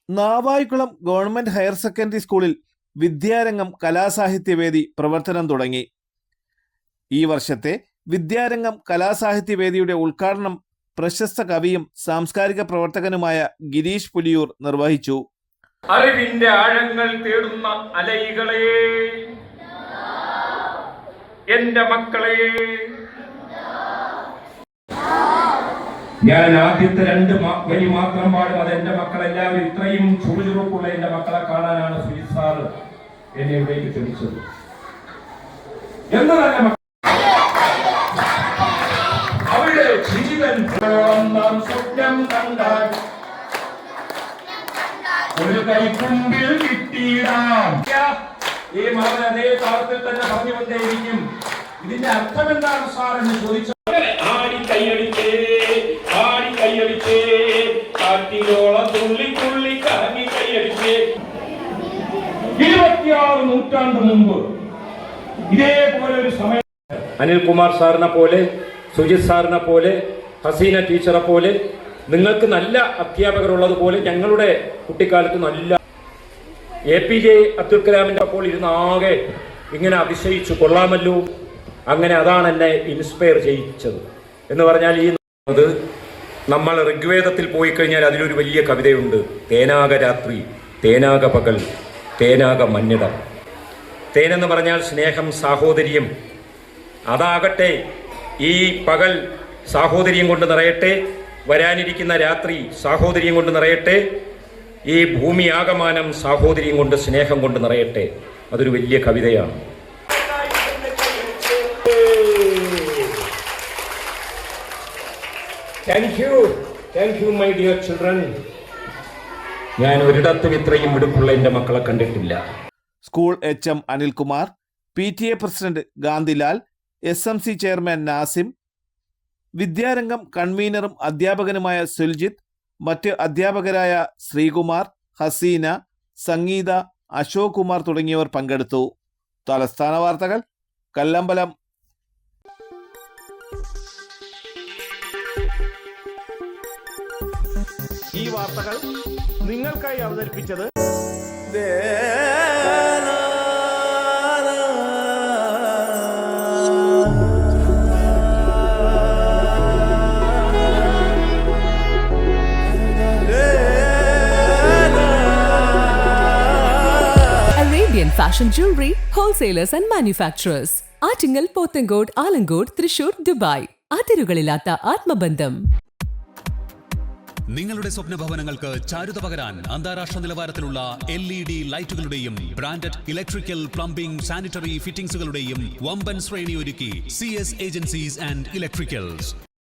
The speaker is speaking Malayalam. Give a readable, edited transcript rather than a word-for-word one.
നാവായിക്കുളം ഗവൺമെന്റ് ഹയർ സെക്കൻഡറി സ്കൂളിൽ വിദ്യാരംഗം കലാസാഹിത്യവേദി പ്രവർത്തനം തുടങ്ങി. ഈ വർഷത്തെ വിദ്യാരംഗം കലാസാഹിത്യവേദിയുടെ ഉദ്ഘാടനം പ്രശസ്ത കവിയും സാംസ്കാരിക പ്രവർത്തകനുമായ ഗിരീഷ് പുലിയൂർ നിർവഹിച്ചു. അറിവിന്റെ ആഴങ്ങൾ തേടുന്ന അലൈകളെ, എന്റെ മക്കളെ, ഞാൻ ആദ്യത്തെ 2 വരി മാത്രം പാടും. അത് എന്റെ മക്കളെല്ലാവരും ഇത്രയും ചുറുചുറുക്കുള്ള എന്റെ മക്കളെ കാണാനാണ് സുജിത് സാർ എന്നെ ഇവിടേക്ക് ക്ഷണിച്ചത്. എന്നതല്ല അവരുടെ ജീവൻ സ്വപ്നം കണ്ടാൽ ഒരു കൈക്കുമ്പിൽ കിട്ടിയിടാം. ഈ മകൻ അതേ താളത്തിൽ തന്നെ പറഞ്ഞുകൊണ്ടേയിരിക്കും. ഇതിന്റെ അർത്ഥം എന്താണ് സാർ എന്ന് ചോദിച്ചാൽ, ആടി കൈയടിച്ചേ, ആടി കൈയടിച്ചേ, കാറ്റിലോളം തുള്ളി തുള്ളി കറങ്ങി കൈയടിച്ചേ. 26 നൂറ്റാണ്ട് മുമ്പ് ഇതേപോലെ ഒരു സമയം അനിൽകുമാർ സാറിനെ പോലെ, സുജിത് സാറിനെ പോലെ, ഹസീന ടീച്ചറെ പോലെ, നിങ്ങൾക്ക് നല്ല അധ്യാപകരുള്ളതുപോലെ ഞങ്ങളുടെ കുട്ടിക്കാലത്ത് നല്ല APJ അബ്ദുൽ കലാമിന്റെ അപ്പോൾ ഇരുന്ന് ആകെ ഇങ്ങനെ അതിശയിച്ചു, കൊള്ളാമല്ലോ, അങ്ങനെ അതാണ് എന്നെ ഇൻസ്പയർ ചെയ്യിച്ചത്. എന്ന് പറഞ്ഞാൽ ഈ നമ്മൾ ഋഗ്വേദത്തിൽ പോയി കഴിഞ്ഞാൽ അതിലൊരു വലിയ കവിതയുണ്ട്. തേനാക രാത്രി, തേനാക പകൽ, തേനാക മഞ്ഞിടം. തേനെന്ന് പറഞ്ഞാൽ സ്നേഹം, സാഹോദര്യം. അതാകട്ടെ ഈ പകൽ സാഹോദര്യം കൊണ്ട് നിറയട്ടെ, വരാനിരിക്കുന്ന രാത്രി സാഹോദര്യം കൊണ്ട് നിറയട്ടെ, ഈ ഭൂമി ആകമാനം സാഹോദര്യം കൊണ്ട്, സ്നേഹം കൊണ്ട് നിറയട്ടെ. അതൊരു വലിയ കവിതയാണ്. Thank you my dear children. ഞാൻ ഒരിടത്തും ഇത്രയും മിടുക്കുള്ള എൻ്റെ മക്കളെ കണ്ടിട്ടില്ല. School HM Anilkumar, PTA president Gandhilal, SMC chairman Nasim, Vidyarangam കൺവീനറും അധ്യാപകനുമായ സുൽജിത്ത്, മറ്റ് അധ്യാപകരായ ശ്രീകുമാർ, ഹസീന, സംഗീത, അശോക് കുമാർ തുടങ്ങിയവർ പങ്കെടുത്തു. തലസ്ഥാന വാർത്തകൾ, കല്ലമ്പലം. ഈ വാർത്തകൾ നിങ്ങൾക്കായി അവതരിപ്പിച്ചത് Fashion jewelry, wholesalers and manufacturers. Attingal, Pothencode, Alamcode, Thrissur, Dubai. അതിരുകളില്ലാത്ത ആത്മബന്ധം. നിങ്ങളുടെ സ്വപ്ന ഭവനങ്ങൾക്ക് ചാരുത പകരാൻ അന്താരാഷ്ട്ര നിലവാരത്തിലുള്ള LED ലൈറ്റുകളുടെയും ബ്രാൻഡഡ് ഇലക്ട്രിക്കൽ, പ്ലംബിംഗ്, സാനിറ്ററി ഫിറ്റിംഗ്സുകളുടെയും വമ്പൻ ശ്രേണി ഒരുക്കി CS ഏജൻസീസ് ആൻഡ് ഇലക്ട്രിക്കൽസ്.